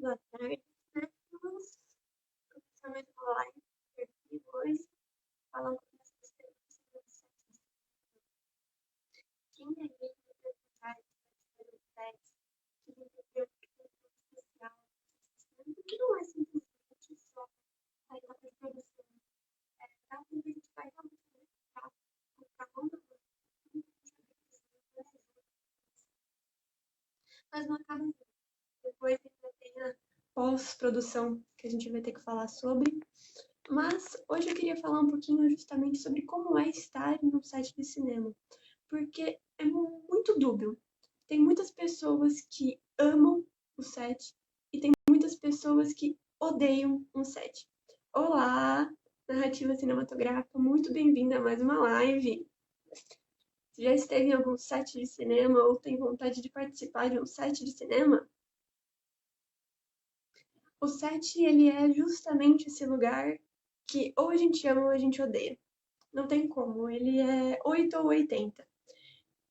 Boa tarde, né? Vamos começar mais uma live aqui hoje, falando com as experiências do sexo. Quem é gay representar esse que entendeu que é muito especial, que não é simplesmente só sair da produção, tá? A gente vai realmente conectar com cada um dos mas não acaba assim. Depois ainda tem a pós-produção que a gente vai ter que falar sobre. Mas hoje eu queria falar um pouquinho justamente sobre como é estar em um set de cinema, porque é muito dúbio. Tem muitas pessoas que amam o set e tem muitas pessoas que odeiam um set. Olá, narrativa cinematográfica, muito bem-vinda a mais uma live. Você já esteve em algum set de cinema ou tem vontade de participar de um set de cinema? O set, ele é justamente esse lugar que ou a gente ama ou a gente odeia. Não tem como, ele é 8 ou 80.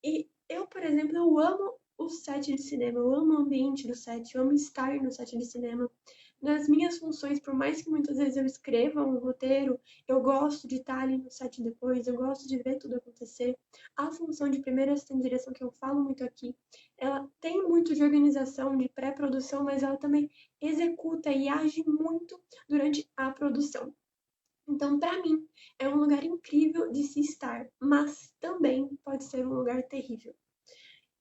E eu, por exemplo, eu amo o set de cinema, eu amo o ambiente do set, eu amo estar no set de cinema. Nas minhas funções, por mais que muitas vezes eu escreva um roteiro, eu gosto de estar ali no set depois, eu gosto de ver tudo acontecer. A função de primeira assistente de direção, que eu falo muito aqui, ela tem muito de organização, de pré-produção, mas ela também executa e age muito durante a produção. Então, para mim, é um lugar incrível de se estar, mas também pode ser um lugar terrível.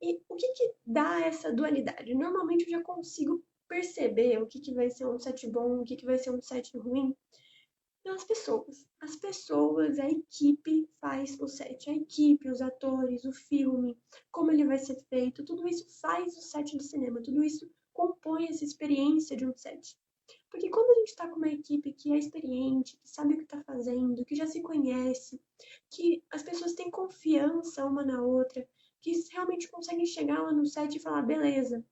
E o que dá essa dualidade? Normalmente eu já consigo perceber o que vai ser um set bom, o que vai ser um set ruim, pelas pessoas. As pessoas, a equipe faz o set. A equipe, os atores, o filme, como ele vai ser feito, tudo isso faz o set de cinema, tudo isso compõe essa experiência de um set. Porque quando a gente está com uma equipe que é experiente, que sabe o que está fazendo, que já se conhece, que as pessoas têm confiança uma na outra, que realmente conseguem chegar lá no set e falar, beleza,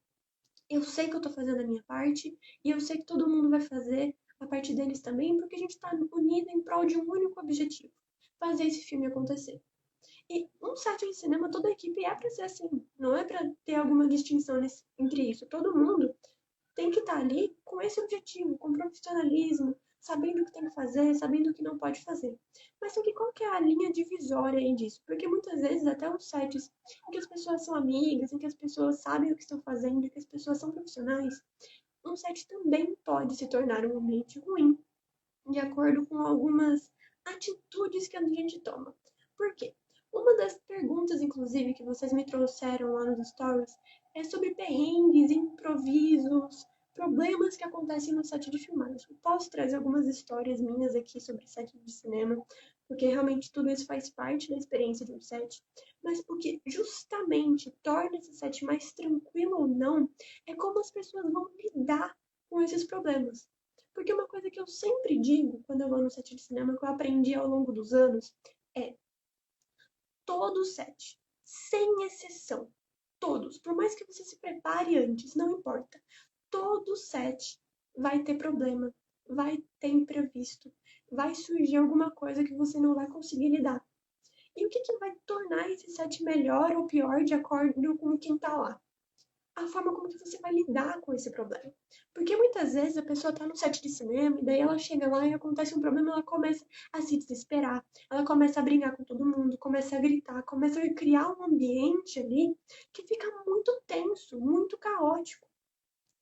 eu sei que eu estou fazendo a minha parte e eu sei que todo mundo vai fazer a parte deles também, porque a gente está unido em prol de um único objetivo, fazer esse filme acontecer. E um set de cinema, toda a equipe é para ser assim, não é para ter alguma distinção entre isso. Todo mundo tem que estar ali com esse objetivo, com profissionalismo, sabendo o que tem que fazer, sabendo o que não pode fazer. Mas só que qual que é a linha divisória aí disso? Porque muitas vezes até os sites em que as pessoas são amigas, em que as pessoas sabem o que estão fazendo, em que as pessoas são profissionais, um site também pode se tornar um ambiente ruim, de acordo com algumas atitudes que a gente toma. Por quê? Uma das perguntas, inclusive, que vocês me trouxeram lá nos stories é sobre perrengues, improvisos, problemas que acontecem no set de filmagem. Eu posso trazer algumas histórias minhas aqui sobre set de cinema, porque realmente tudo isso faz parte da experiência de um set. Mas o que justamente torna esse set mais tranquilo ou não é como as pessoas vão lidar com esses problemas. Porque uma coisa que eu sempre digo quando eu vou no set de cinema, que eu aprendi ao longo dos anos, é todo set, sem exceção, todos, por mais que você se prepare antes, não importa, todo set vai ter problema, vai ter imprevisto, vai surgir alguma coisa que você não vai conseguir lidar. E o que vai tornar esse set melhor ou pior de acordo com quem tá lá? A forma como que você vai lidar com esse problema. Porque muitas vezes a pessoa tá no set de cinema e daí ela chega lá e acontece um problema, ela começa a se desesperar, ela começa a brigar com todo mundo, começa a gritar, começa a criar um ambiente ali que fica muito tenso, muito caótico.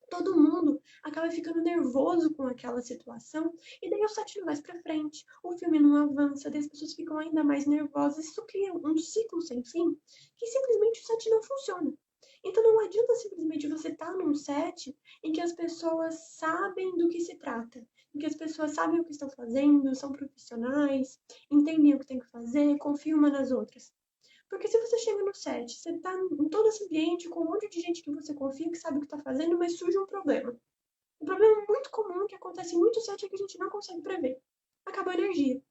Todo mundo acaba ficando nervoso com aquela situação e daí o set não vai pra frente, o filme não avança, daí as pessoas ficam ainda mais nervosas. Isso cria um ciclo sem fim que simplesmente o set não funciona. Então não adianta simplesmente você estar num set em que as pessoas sabem do que se trata, em que as pessoas sabem o que estão fazendo, são profissionais, entendem o que tem que fazer, confiam umas nas outras. Porque se você chega no set, você tá em todo esse ambiente com um monte de gente que você confia, que sabe o que tá fazendo, mas surge um problema. Um problema muito comum que acontece em muitos sets é que a gente não consegue prever. Acabou a energia.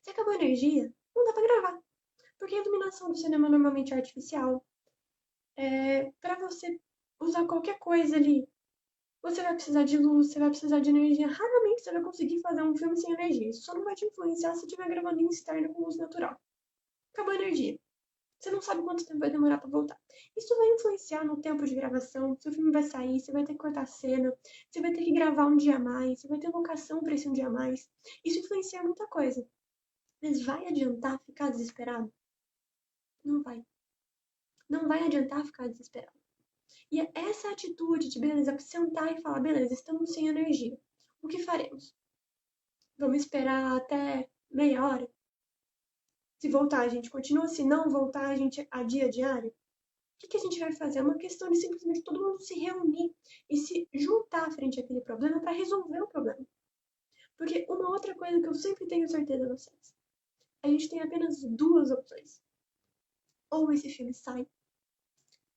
Se acabou a energia, não dá pra gravar. Porque a iluminação do cinema normalmente é artificial. Pra você usar qualquer coisa ali, você vai precisar de luz, você vai precisar de energia. Raramente você vai conseguir fazer um filme sem energia. Isso só não vai te influenciar se estiver gravando em externo com luz natural. Acabou a energia. Você não sabe quanto tempo vai demorar pra voltar. Isso vai influenciar no tempo de gravação, se o filme vai sair, você vai ter que cortar a cena, você vai ter que gravar um dia a mais, você vai ter locação pra esse um dia a mais. Isso influencia muita coisa. Mas vai adiantar ficar desesperado? Não vai. Não vai adiantar ficar desesperado. E é essa atitude de, beleza, sentar e falar, beleza, estamos sem energia. O que faremos? Vamos esperar até meia hora? Se voltar, a gente continua. Se não voltar, a gente adia diário? O que a gente vai fazer? É uma questão de simplesmente todo mundo se reunir e se juntar frente àquele problema para resolver o problema. Porque uma outra coisa que eu sempre tenho certeza no sexo, a gente tem apenas duas opções. Ou esse filme sai,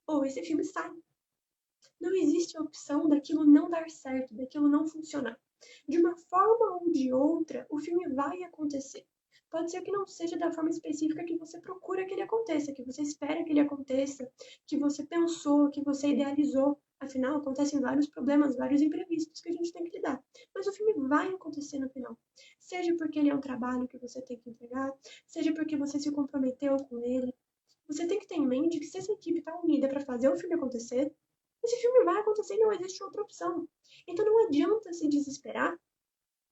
ou esse filme sai. Não existe a opção daquilo não dar certo, daquilo não funcionar. De uma forma ou de outra, o filme vai acontecer. Pode ser que não seja da forma específica que você procura que ele aconteça, que você espera que ele aconteça, que você pensou, que você idealizou. Afinal, acontecem vários problemas, vários imprevistos que a gente tem que lidar. Mas o filme vai acontecer no final. Seja porque ele é um trabalho que você tem que entregar, seja porque você se comprometeu com ele. Você tem que ter em mente que se essa equipe está unida para fazer o filme acontecer, esse filme vai acontecer e não existe outra opção. Então não adianta se desesperar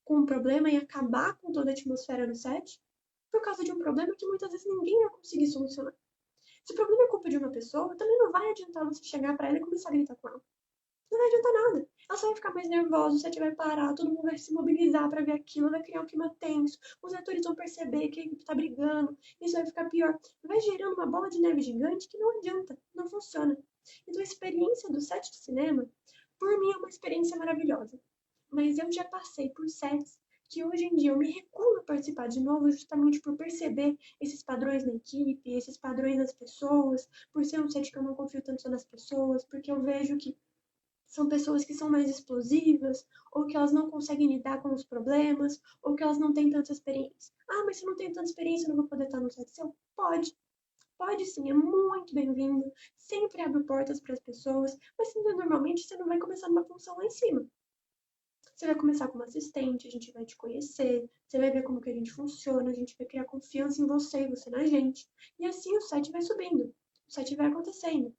com um problema e acabar com toda a atmosfera no set por causa de um problema que muitas vezes ninguém vai conseguir solucionar. Se o problema é culpa de uma pessoa, também não vai adiantar você chegar para ela e começar a gritar com ela. Não vai adiantar nada. Ela só vai ficar mais nervosa, o set vai parar, todo mundo vai se mobilizar para ver aquilo, vai criar um clima tenso, os atores vão perceber que a equipe tá brigando, isso vai ficar pior. Vai gerando uma bola de neve gigante que não adianta, não funciona. Então a experiência do set de cinema, por mim, é uma experiência maravilhosa. Mas eu já passei por sets que hoje em dia eu me recuso a participar de novo justamente por perceber esses padrões na equipe, esses padrões nas pessoas, por ser um set que eu não confio tanto só nas pessoas, porque eu vejo que são pessoas que são mais explosivas, ou que elas não conseguem lidar com os problemas, ou que elas não têm tanta experiência. Ah, mas se eu não tenho tanta experiência, eu não vou poder estar no set seu? Pode. Pode sim, é muito bem-vindo. Sempre abre portas para as pessoas, mas normalmente você não vai começar numa função lá em cima. Você vai começar como assistente, a gente vai te conhecer, você vai ver como que a gente funciona, a gente vai criar confiança em você e você na gente. E assim o site vai subindo, o site vai acontecendo.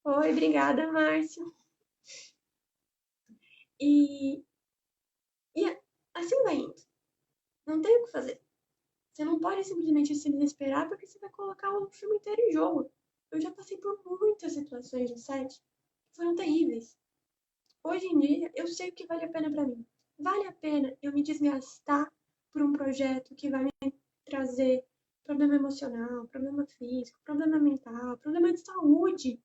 Oi, obrigada, Márcio. E, e assim vai indo. Não tem o que fazer. Você não pode simplesmente se desesperar porque você vai colocar o filme inteiro em jogo. Eu já passei por muitas situações no site que foram terríveis. Hoje em dia, eu sei o que vale a pena pra mim. Vale a pena eu me desgastar por um projeto que vai me trazer problema emocional, problema físico, problema mental, problema de saúde.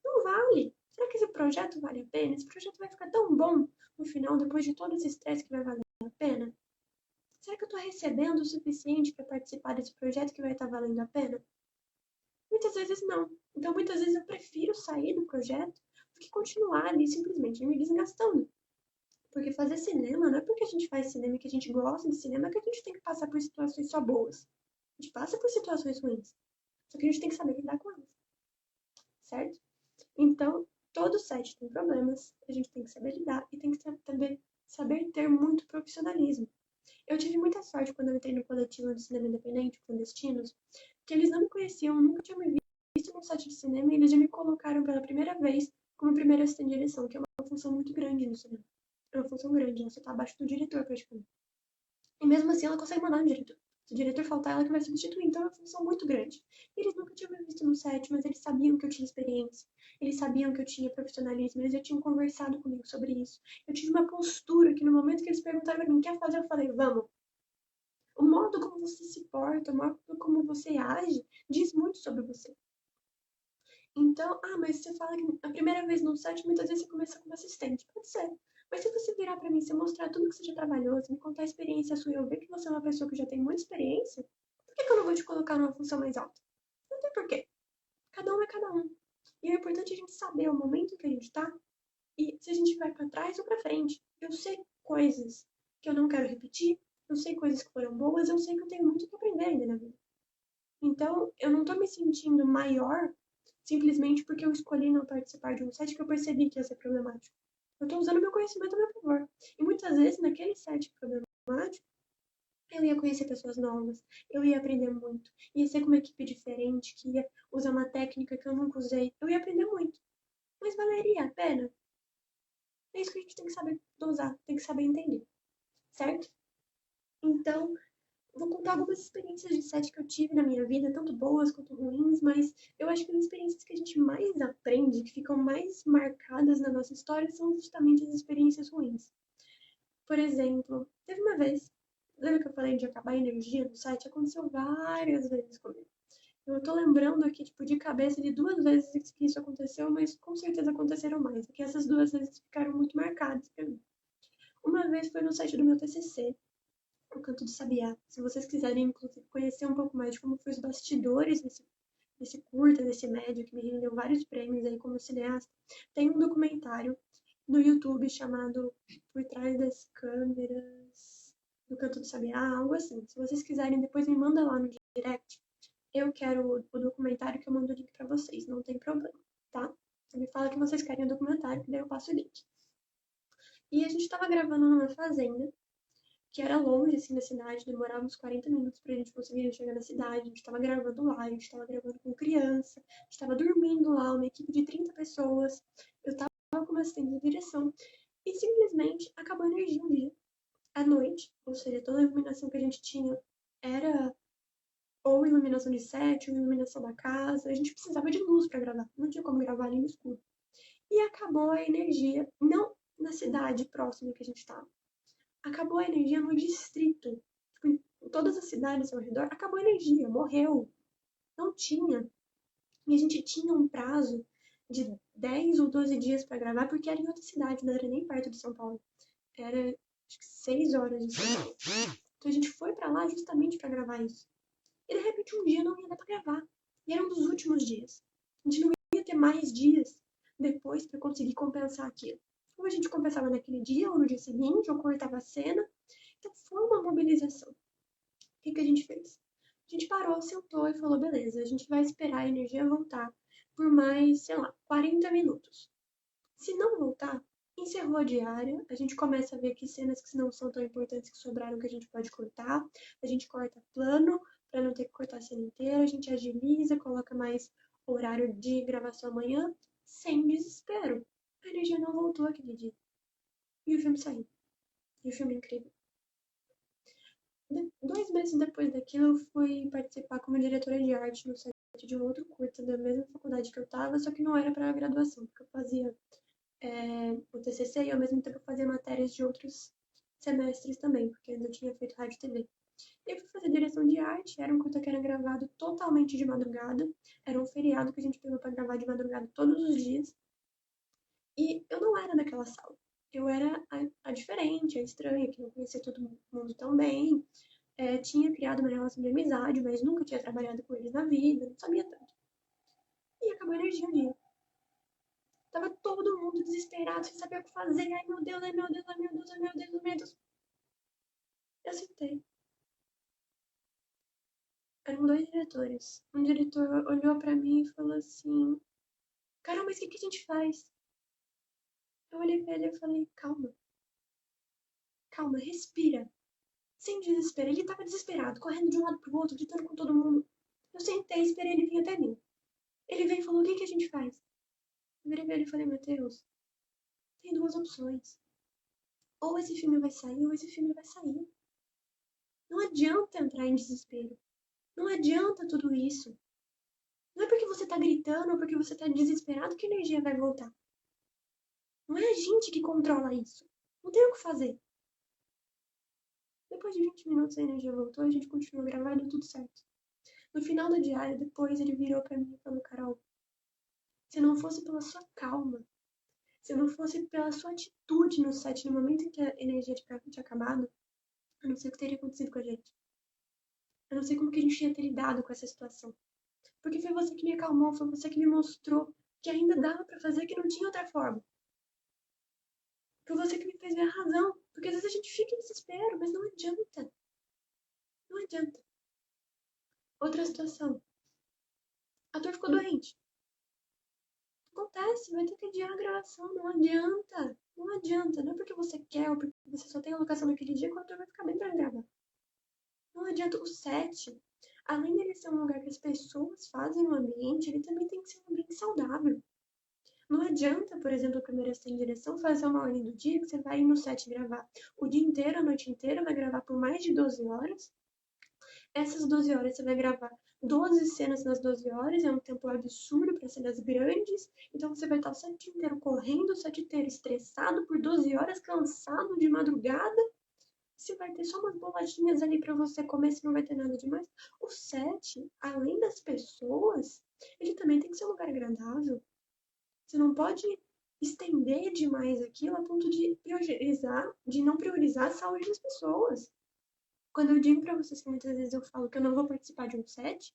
Não vale. Será que esse projeto vale a pena? Esse projeto vai ficar tão bom no final, depois de todo esse estresse, que vai valer a pena? Será que eu tô recebendo o suficiente para participar desse projeto que vai estar valendo a pena? Muitas vezes não. Então, muitas vezes eu prefiro sair do projeto do que continuar ali simplesmente me desgastando. Porque fazer cinema não é porque a gente faz cinema e que a gente gosta de cinema que a gente tem que passar por situações só boas. A gente passa por situações ruins. Só que a gente tem que saber lidar com elas, certo? Então, todo set tem problemas, a gente tem que saber lidar e tem que também saber ter muito profissionalismo. Eu tive muita sorte quando eu entrei no coletivo de cinema independente, Clandestinos, que eles não me conheciam, nunca tinham me visto num set de cinema e eles já me colocaram pela primeira vez como primeira assistente de direção, que é uma função muito grande no cinema. É uma função grande, você tá abaixo do diretor praticamente. E mesmo assim ela consegue mandar no diretor. Se o diretor faltar, ela que vai substituir. Então é uma função muito grande. Eles nunca tinham me visto no set, mas eles sabiam que eu tinha experiência. Eles sabiam que eu tinha profissionalismo. Eles já tinham conversado comigo sobre isso. Eu tive uma postura que no momento que eles perguntaram pra mim, quer fazer? Eu falei, vamos. O modo como você se porta, o modo como você age, diz muito sobre você. Então, mas você fala que a primeira vez no set, muitas vezes você começa como assistente. Pode ser. Mas se você virar pra mim, se mostrar tudo que você já trabalhou, se me contar a experiência sua e eu ver que você é uma pessoa que já tem muita experiência, por que eu não vou te colocar numa função mais alta? Não tem porquê. Cada um é cada um. E é importante a gente saber o momento que a gente tá e se a gente vai pra trás ou pra frente. Eu sei coisas que eu não quero repetir, eu sei coisas que foram boas, eu sei que eu tenho muito que aprender ainda na vida. Então, eu não tô me sentindo maior simplesmente porque eu escolhi não participar de um set que eu percebi que ia ser problemático. Eu tô usando meu conhecimento a meu favor. E muitas vezes, naquele set problemático, Eu ia conhecer pessoas novas, eu ia aprender muito, ia ser com uma equipe diferente, que ia usar uma técnica que eu nunca usei. Eu ia aprender muito. Mas valeria a pena? É isso que a gente tem que saber dosar, tem que saber entender, certo? Então, vou contar algumas experiências de set que eu tive na minha vida, tanto boas quanto ruins, mas eu acho que as experiências que a gente mais aprende, que ficam mais marcadas na nossa história, são justamente as experiências ruins. Por exemplo, teve uma vez, lembra que eu falei de acabar a energia no site? Aconteceu várias vezes comigo. Eu tô lembrando aqui, tipo, de cabeça de 2 vezes que isso aconteceu, mas com certeza aconteceram mais, porque essas 2 vezes ficaram muito marcadas pra mim. Uma vez foi no site do meu TCC, o Canto do Sabiá. Se vocês quiserem, inclusive, conhecer um pouco mais de como foi os bastidores desse curta, desse médio, que me rendeu vários prêmios aí como cineasta, tem um documentário no YouTube chamado Por Trás das Câmeras do Canto do Sabiá, algo assim. Se vocês quiserem, depois me manda lá no direct. Eu quero o documentário que eu mando o link pra vocês, não tem problema, tá? Você me fala que vocês querem o documentário, que daí eu passo o link. E a gente tava gravando numa fazenda, que era longe, assim, da cidade, demorava uns 40 minutos pra gente conseguir chegar na cidade. A gente tava gravando lá, a gente tava gravando com criança, a gente tava dormindo lá, uma equipe de 30 pessoas. Eu tava como assistente de direção. E simplesmente acabou a energia um dia, à noite. Ou seja, toda a iluminação que a gente tinha era ou iluminação de set, ou iluminação da casa. A gente precisava de luz pra gravar, não tinha como gravar ali no escuro. E acabou a energia, não na cidade próxima que a gente tava. Acabou a energia no distrito. Tipo, em todas as cidades ao redor, acabou a energia, morreu. Não tinha. E a gente tinha um prazo de 10 ou 12 dias para gravar, porque era em outra cidade, não era nem perto de São Paulo. Era, acho que 6 horas de São Paulo. Então a gente foi para lá justamente para gravar isso. E de repente um dia não ia dar para gravar. E era um dos últimos dias. A gente não ia ter mais dias depois para conseguir compensar aquilo. Ou a gente compensava naquele dia, ou no dia seguinte, ou cortava a cena. Então foi uma mobilização. O que a gente fez? A gente parou, sentou e falou: beleza, a gente vai esperar a energia voltar por mais, sei lá, 40 minutos. Se não voltar, encerrou a diária, a gente começa a ver que cenas que não são tão importantes que sobraram que a gente pode cortar, a gente corta plano para não ter que cortar a cena inteira, a gente agiliza, coloca mais horário de gravação amanhã, sem desespero. A energia não voltou aquele dia. E o filme saiu. E o filme é incrível. 2 meses depois daquilo, eu fui participar como diretora de arte no set de um outro curta da mesma faculdade que eu tava, só que não era para graduação, porque eu fazia o TCC e ao mesmo tempo eu fazia matérias de outros semestres também, porque ainda tinha feito rádio e TV. E eu fui fazer direção de arte, era um curta que era gravado totalmente de madrugada, era um feriado que a gente pegou para gravar de madrugada todos os dias, e eu não era daquela sala. Eu era a diferente, a estranha, que não conhecia todo mundo tão bem, tinha criado uma relação de amizade, mas nunca tinha trabalhado com eles na vida, não sabia tanto. E acabou a energia um dia. Tava todo mundo desesperado, sem saber o que fazer. Ai meu Deus, ai meu Deus, ai meu Deus, ai meu Deus, ai meu Deus. Eu sentei. Eram 2 diretores. Um diretor olhou pra mim e falou assim: caramba, mas o que a gente faz? Eu olhei pra ele e falei: calma, calma, respira. Sem desespero. Ele tava desesperado, correndo de um lado pro outro, gritando com todo mundo. Eu sentei, esperei ele vir até mim. Ele veio e falou: o que a gente faz? Eu virei pra ele e falei: Matheus, tem 2 opções. Ou esse filme vai sair, ou esse filme vai sair. Não adianta entrar em desespero. Não adianta tudo isso. Não é porque você tá gritando ou porque você tá desesperado que a energia vai voltar. Não é a gente que controla isso. Não tem o que fazer. Depois de 20 minutos a energia voltou, a gente continuou gravando, tudo certo. No final do diário, depois ele virou pra mim e falou: Carol, se não fosse pela sua calma, se não fosse pela sua atitude no set no momento em que a energia tinha acabado, eu não sei o que teria acontecido com a gente. Eu não sei como que a gente ia ter lidado com essa situação. Porque foi você que me acalmou, foi você que me mostrou que ainda dava pra fazer, que não tinha outra forma. Foi você que me fez ver a razão. Porque às vezes a gente fica em desespero, mas não adianta. Não adianta. Outra situação. O ator ficou doente. Acontece, vai ter que adiar a gravação. Não adianta. Não adianta. Não é porque você quer ou porque você só tem alocação naquele dia que o ator vai ficar bem pra gravar. Não adianta o set, além dele ser um lugar que as pessoas fazem no ambiente, ele também tem que ser um ambiente saudável. Não adianta, por exemplo, a câmera sem direção fazer uma ordem do dia que você vai ir no set gravar o dia inteiro, a noite inteira, vai gravar por mais de 12 horas. Essas 12 horas você vai gravar 12 cenas nas 12 horas, é um tempo absurdo para cenas grandes. Então você vai estar o set inteiro correndo, o set inteiro estressado por 12 horas, cansado de madrugada. Se vai ter só umas boladinhas ali para você comer, se não vai ter nada demais. O set, além das pessoas, ele também tem que ser um lugar agradável. Você não pode estender demais aquilo a ponto de priorizar, de não priorizar a saúde das pessoas. Quando eu digo pra vocês que muitas vezes eu falo que eu não vou participar de um set,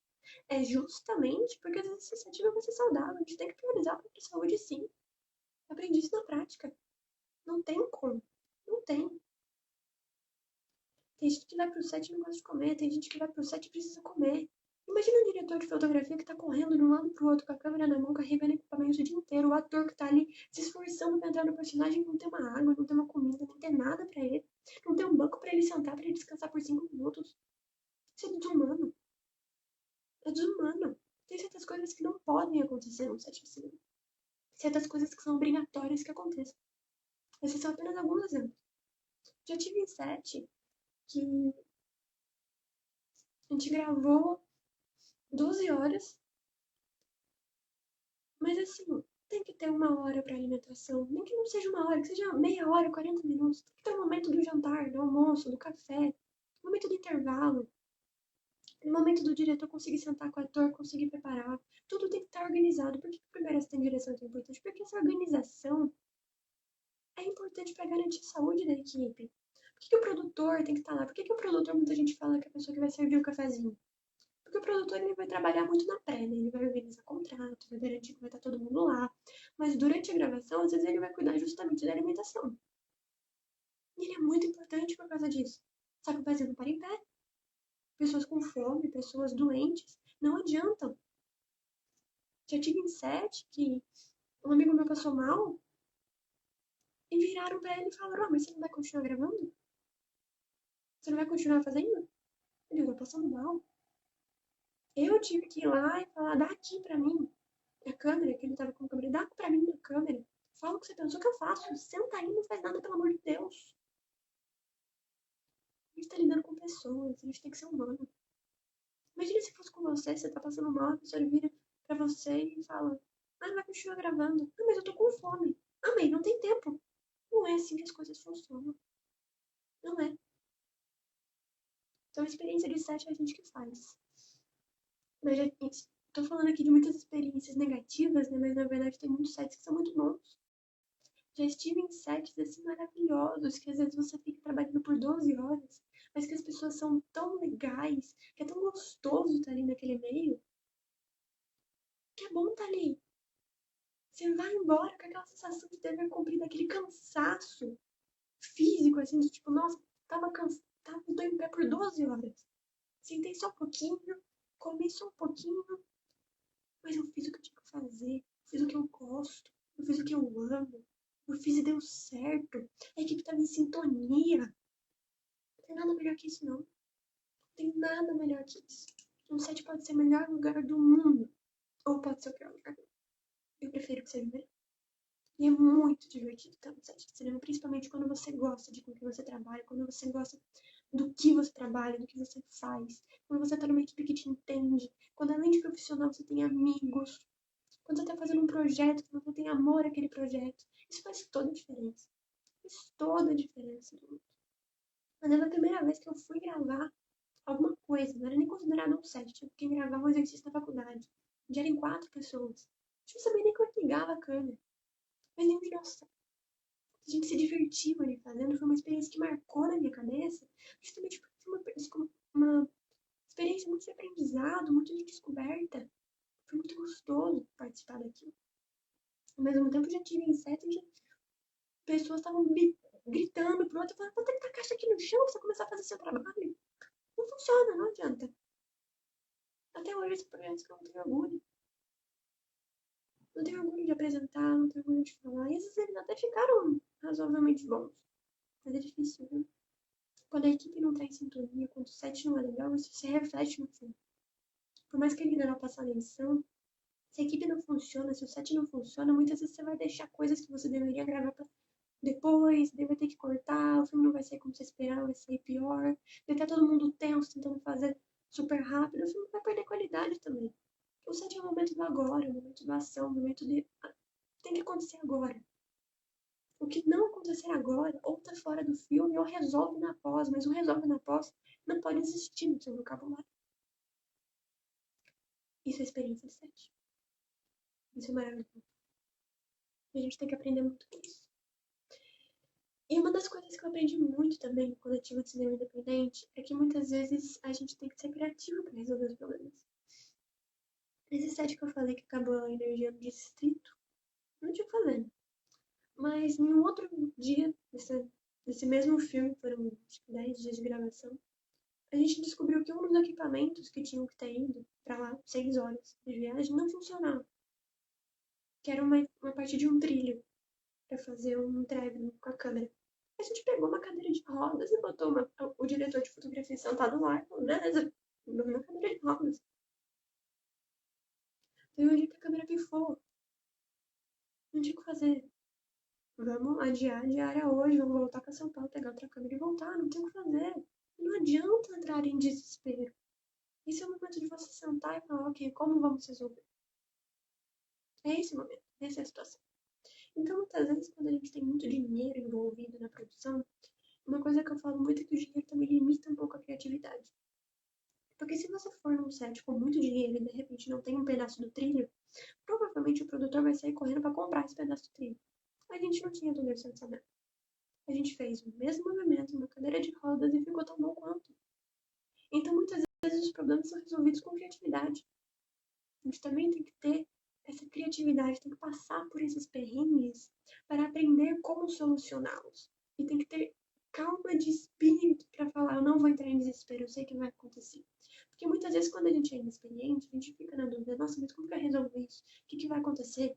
é justamente porque às vezes esse set não vai ser saudável. A gente tem que priorizar a própria saúde, sim. Eu aprendi isso na prática. Não tem como. Não tem. Tem gente que vai pro set e não gosta de comer, tem gente que vai pro set e precisa comer. Imagina um diretor de fotografia que tá correndo de um lado pro outro com a câmera na mão, carregando equipamento o dia inteiro, o ator que tá ali se esforçando pra entrar no personagem, não tem uma água, não tem uma comida, não tem nada pra ele, não tem um banco pra ele sentar, pra ele descansar por 5 minutos. Isso é desumano. É desumano. Tem certas coisas que não podem acontecer num set de cinema. Certas coisas que são obrigatórias que aconteçam. Esses são apenas alguns exemplos. Já tive em set que a gente gravou 12 horas, mas assim, tem que ter uma hora para alimentação. Nem que não seja uma hora, que seja meia hora, 40 minutos. Tem que ter o momento do jantar, do almoço, do café, o momento do intervalo, o momento do diretor conseguir sentar com o ator, conseguir preparar. Tudo tem que estar organizado. Por que primeiro essa direção é tão importante? Porque essa organização é importante para garantir a saúde da equipe. Por que o produtor tem que estar lá? Por que o produtor, muita gente fala que é a pessoa que vai servir o cafezinho? Porque o produtor ele vai trabalhar muito na pré, né? Ele vai organizar contrato, vai garantir que vai estar todo mundo lá. Mas durante a gravação, às vezes ele vai cuidar justamente da alimentação. E ele é muito importante por causa disso. Só que o Brasil não para em pé. Pessoas com fome, pessoas doentes, não adiantam. Já tive em set que um amigo meu passou mal e viraram pra ele e falaram: mas você não vai continuar gravando? Você não vai continuar fazendo? Ele tá passando mal. Eu tive que ir lá e falar: dá aqui pra mim a câmera, que ele tava com a câmera, dá pra mim a câmera. Fala o que você pensou que eu faço. Senta aí, não faz nada, pelo amor de Deus. A gente tá lidando com pessoas, a gente tem que ser humano. Imagina se fosse com você, você tá passando mal, a pessoa vira pra você e fala: ah, vai continuar gravando. Ah, mas eu tô com fome. Ah, mãe, não tem tempo. Não é assim que as coisas funcionam. Não é. Então, a experiência de set é a gente que faz. Mas já tô falando aqui de muitas experiências negativas, né? Mas na verdade tem muitos sites que são muito bons. Já estive em sets assim maravilhosos, que às vezes você fica trabalhando por 12 horas, mas que as pessoas são tão legais, que é tão gostoso estar ali naquele meio, que é bom estar ali. Você vai embora com aquela sensação de dever cumprido, aquele cansaço físico, assim, de tipo, nossa, tava cansado, tô em pé por 12 horas. Sentei só um pouquinho, comi só um pouquinho, mas eu fiz o que eu tinha que fazer, fiz o que eu gosto, eu fiz o que eu amo, eu fiz e deu certo. A equipe tava em sintonia. Não tem nada melhor que isso, não. Não tem nada melhor que isso. Um set pode ser o melhor lugar do mundo, ou pode ser o pior lugar do mundo. Eu prefiro que seja o melhor. E é muito divertido estar no set de cinema, principalmente quando você gosta de com que você trabalha, quando você gosta do que você trabalha, do que você faz, quando você tá numa equipe que te entende, quando além de profissional você tem amigos, quando você tá fazendo um projeto, que você tem amor àquele projeto. Isso faz toda a diferença. Faz toda a diferença do mundo. Mas é a primeira vez que eu fui gravar alguma coisa, não era nem considerado um set, tinha que gravar um exercício da faculdade. Já eram 4 pessoas. A gente não sabia nem como ligava a câmera. Mas nem de noção. A gente se divertiu ali fazendo, foi uma experiência que marcou na minha cabeça, justamente porque foi uma experiência muito de aprendizado, muito de descoberta. Foi muito gostoso participar daquilo. Ao mesmo tempo, já tive em set em que pessoas estavam gritando pro outro, falando, vou tacar a caixa aqui no chão pra você começar a fazer seu trabalho. Não funciona, não adianta. Até hoje, esse projeto que eu não tenho orgulho. Não tenho orgulho de apresentar, não tenho orgulho de falar. E esses eles até ficaram razoavelmente bons. Mas é difícil, viu? Quando a equipe não tá em sintonia, quando o set não é legal, isso se reflete no filme. Por mais que ele ainda não passar a edição, se a equipe não funciona, se o set não funciona, muitas vezes você vai deixar coisas que você deveria gravar pra depois, daí vai ter que cortar, o filme não vai sair como você esperava, vai sair pior, vai estar todo mundo tenso, tentando fazer super rápido, o filme vai perder qualidade também. O set é o momento do agora, o momento da ação, o momento de... Tem que acontecer agora. O que não acontecer agora, ou tá fora do filme, ou resolve na pós, mas o resolve na pós não pode existir no seu vocabulário. Isso é experiência de set. Isso é maravilhoso. E a gente tem que aprender muito com isso. E uma das coisas que eu aprendi muito também no coletivo de cinema independente é que muitas vezes a gente tem que ser criativo para resolver os problemas. Esse set que eu falei que acabou a energia no distrito, não tinha o que fazer. Mas em um outro dia, nesse mesmo filme, foram acho que 10 dias de gravação, a gente descobriu que um dos equipamentos que tinham que ter ido para lá 6 horas de viagem não funcionava. Que era uma parte de um trilho para fazer um traveling com a câmera. A gente pegou uma cadeira de rodas e botou o diretor de fotografia sentado lá e falou, beleza, uma cadeira de rodas. Teve um dia que a câmera pifou. Não tinha o que fazer. Vamos adiar hoje, vamos voltar para São Paulo, pegar outra câmera e voltar, não tem o que fazer. Não adianta entrar em desespero. Esse é o momento de você sentar e falar, ok, como vamos resolver? É esse o momento, essa é a situação. Então, muitas vezes, quando a gente tem muito dinheiro envolvido na produção, uma coisa que eu falo muito é que o dinheiro também limita um pouco a criatividade. Porque se você for num set com muito dinheiro e de repente não tem um pedaço do trilho, provavelmente o produtor vai sair correndo para comprar esse pedaço do trilho. A gente não tinha todo esse orçamento. A gente fez o mesmo movimento, uma cadeira de rodas e ficou tão bom quanto. Então, muitas vezes, os problemas são resolvidos com criatividade. A gente também tem que ter essa criatividade, tem que passar por esses perrengues para aprender como solucioná-los. E tem que ter calma de espírito para falar, eu não vou entrar em desespero, eu sei que vai acontecer. Porque muitas vezes quando a gente é inexperiente, a gente fica na dúvida, nossa, mas como que eu resolvo isso? O que vai acontecer?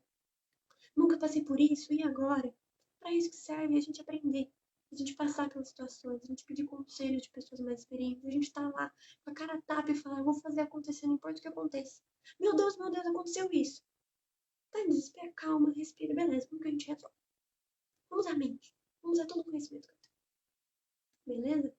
Nunca passei por isso, e agora? Para isso que serve a gente aprender, a gente passar pelas situações, a gente pedir conselho de pessoas mais experientes, a gente tá lá com a cara a tapa e falar, eu vou fazer acontecer, não importa o que aconteça. Meu Deus, aconteceu isso. Tá em desespero, calma, respira, beleza, como que a gente resolve? Vamos usar a mente, vamos usar todo o conhecimento que eu tenho, beleza?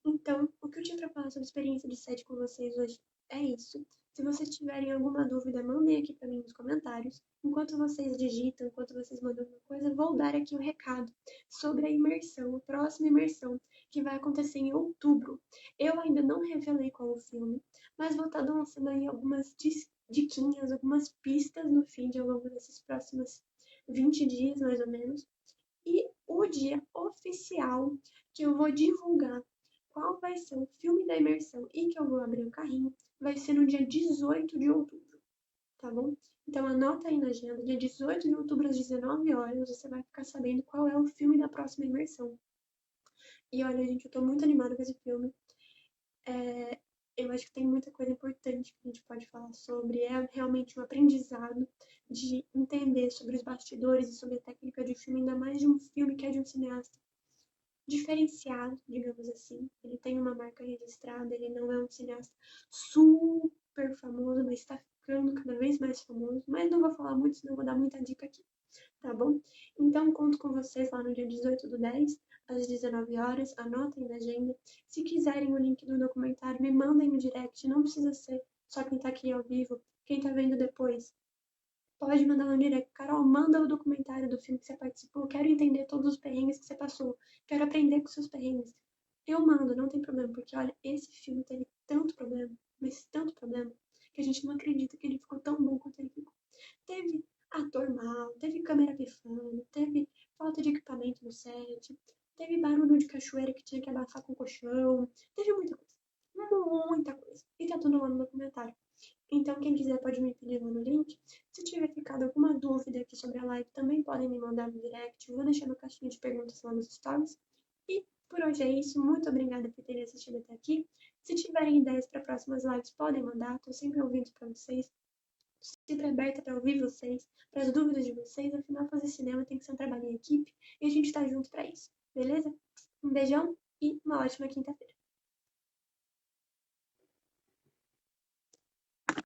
Então, o que eu tinha pra falar sobre experiência de set com vocês hoje é isso. Se vocês tiverem alguma dúvida, mandem aqui pra mim nos comentários. Enquanto vocês digitam, enquanto vocês mandam alguma coisa, vou dar aqui o recado sobre a imersão, a próxima imersão, que vai acontecer em outubro. Eu ainda não revelei qual o filme, mas vou estar lançando aí algumas diquinhas, algumas pistas no feed ao longo desses próximos 20 dias, mais ou menos. E o dia oficial que eu vou divulgar qual vai ser o filme da imersão e que eu vou abrir o carrinho vai ser no dia 18 de outubro, tá bom? Então anota aí na agenda, dia 18 de outubro às 19 horas, você vai ficar sabendo qual é o filme da próxima imersão. E olha, gente, eu tô muito animada com esse filme. Eu acho que tem muita coisa importante que a gente pode falar sobre. É realmente um aprendizado de entender sobre os bastidores e sobre a técnica de filme, ainda mais de um filme que é de um cineasta diferenciado, digamos assim. Ele tem uma marca registrada, ele não é um cineasta super famoso, mas está ficando cada vez mais famoso. Mas não vou falar muito, senão vou dar muita dica aqui, tá bom? Então, conto com vocês lá no dia 18 do 10, às 19 horas. Anotem na agenda. Se quiserem o link do documentário, me mandem no direct. Não precisa ser só quem tá aqui ao vivo. Quem tá vendo depois, pode mandar no direct. Carol, manda o documentário do filme que você participou. Quero entender todos os perrengues que você passou. Quero aprender com seus perrengues. Eu mando, não tem problema. Porque, olha, esse filme teve tanto problema, mas tanto problema, que a gente não acredita que ele ficou tão bom quanto ele ficou. Teve ator mal, teve câmera pifando, teve falta de equipamento no set, teve barulho de cachoeira que tinha que abafar com colchão, teve muita coisa. Muita coisa. E tá tudo lá no documentário. Então, quem quiser pode me pedir lá no link. Se tiver ficado alguma dúvida aqui sobre a live, também podem me mandar no direct. Vou deixar na caixinha de perguntas lá nos stories. E por hoje é isso. Muito obrigada por terem assistido até aqui. Se tiverem ideias para próximas lives, podem mandar. Estou sempre ouvindo para vocês. Sempre aberta para ouvir vocês, para as dúvidas de vocês. Afinal, fazer cinema tem que ser um trabalho em equipe e a gente está junto para isso. Beleza? Um beijão e uma ótima quinta-feira.